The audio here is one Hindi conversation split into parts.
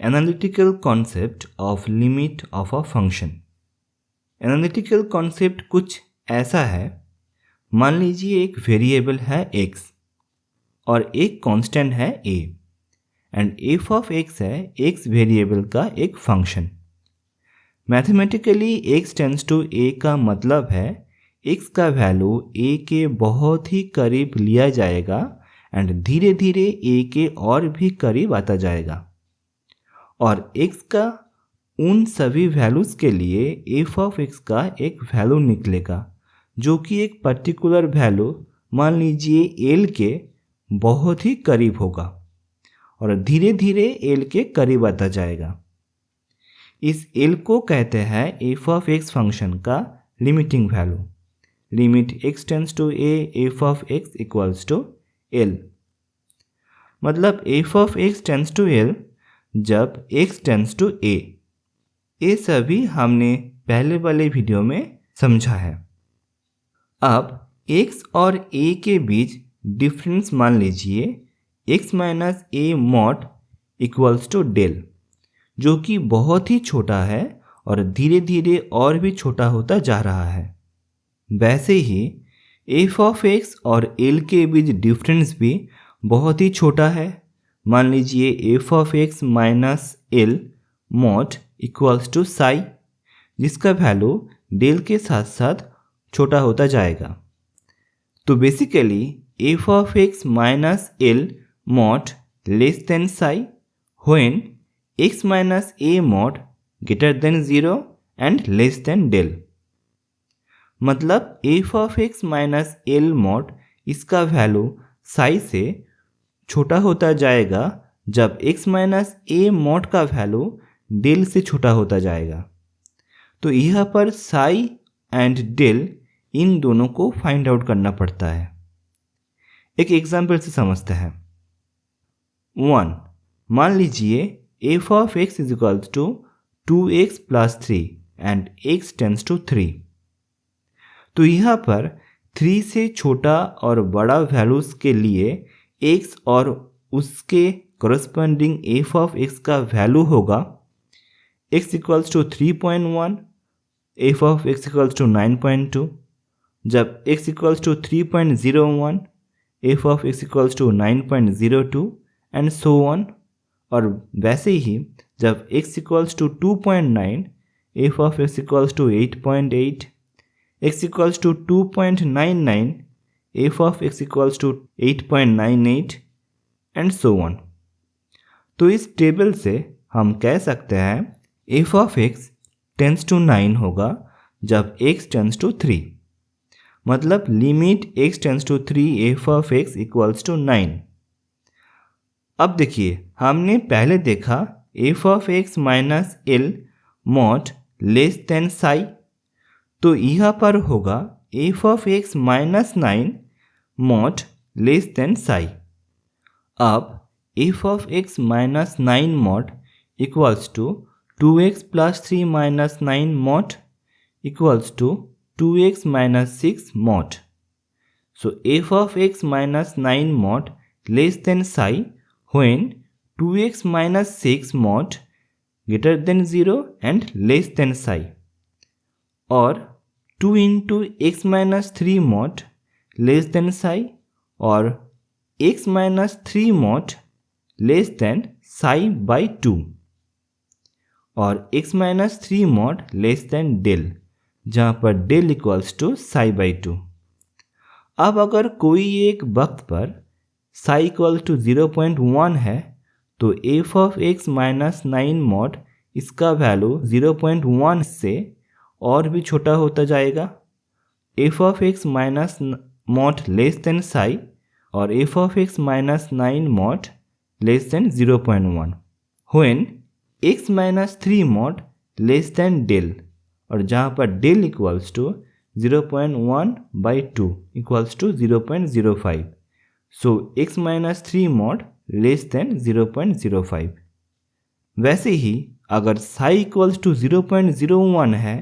Analytical concept of limit of a function. Analytical concept कुछ ऐसा है, मान लीजिए एक वेरिएबल है x और एक कांस्टेंट है a and f of x है x वेरिएबल का एक function. Mathematically x tends to a का मतलब है x का वैल्यू a के बहुत ही करीब लिया जाएगा एंड धीरे धीरे a के और भी करीब आता जाएगा और x का उन सभी वैल्यूज़ के लिए f ऑफ x का एक वैल्यू निकलेगा जो कि एक पर्टिकुलर वैल्यू मान लीजिए l के बहुत ही करीब होगा और धीरे धीरे l के करीब आता जाएगा। इस l को कहते हैं f ऑफ x फंक्शन का limiting value. Limit x tends to a f of x equals to l। मतलब f of x tends to l जब x टेंड्स टू a। ये सभी हमने पहले वाले वीडियो में समझा है। अब x और a के बीच डिफरेंस मान लीजिए x minus a mod equals to del, जो कि बहुत ही छोटा है और धीरे धीरे और भी छोटा होता जा रहा है। वैसे ही f ऑफ x और l के बीच डिफरेंस भी बहुत ही छोटा है। मान लीजिए f of x minus l mod equals to psi, जिसका वैल्यू डेल के साथ साथ छोटा होता जाएगा। तो basically f of x minus l mod less than psi when x minus a mod greater than 0 and less than del. मतलब f of x minus l mod इसका वैल्यू साई से छोटा होता जाएगा जब x माइनस a मॉड का वैल्यू डेल से छोटा होता जाएगा। तो यहाँ पर साई एंड डेल इन दोनों को फाइंड आउट करना पड़ता है। एक एग्जाम्पल से समझते हैं। 1. मान लीजिए f of x is equals to 2x plus 3 and x tends to 3। तो यहाँ पर 3 से छोटा और बड़ा वैल्यूज़ के लिए x और उसके करस्पॉन्डिंग f ऑफ x का वैल्यू होगा x equals to 3.1, f of x equals to 9.2। जब x equals to 3.01, f of x equals to 9.02 and so on. और वैसे ही जब x equals to 2.9, f of x equals to 8.8, x equals to 2.99, f of x equals to 8.98 and so on. तो इस टेबल से हम कह सकते हैं f of x tends to 9 होगा जब x टेंड्स टू 3। मतलब limit x tends to 3 f of x equals to 9। अब देखिए, हमने पहले देखा f of x minus l mod less than psi, तो यहाँ पर होगा f of x minus 9 mod less than psi. अब f of x minus 9 mod equals to 2x plus 3 minus 9 mod equals to 2x minus 6 mod. So f of x minus 9 mod less than psi when 2x minus 6 mod greater than 0 and less than psi. और 2 into x minus 3 mod less than psi और x minus 3 mod less than psi by 2 और x minus 3 mod less than del, जहाँ पर del equals to psi by 2। अब अगर कोई एक वक्त पर साई इक्वल टू 0.1 है तो f of x minus 9 mod इसका वैल्यू 0.1 से और भी छोटा होता जाएगा। f of x minus mod less than psi और f of x minus 9 mod less than 0.1 when x minus 3 mod less than del, और जहाँ पर del equals to 0.1 by 2 equals to 0.05। So x minus 3 mod less than 0.05। वैसे ही अगर साई इक्वल्स टू 0.01 है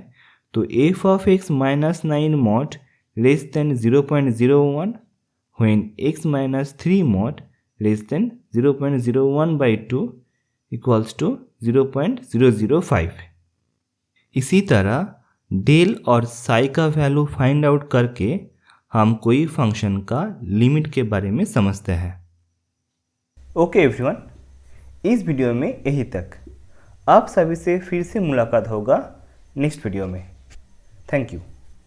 तो f of x minus 9 mod less than 0.01 when x minus 3 mod less than 0.01 by 2 equals to 0.005। इसी तरह डेल और साई का वैल्यू फाइंड आउट करके हम कोई फंक्शन का लिमिट के बारे में समझते हैं। ओके एवरीवन, इस वीडियो में यही तक। आप सभी से फिर से मुलाकात होगा नेक्स्ट वीडियो में। Thank you.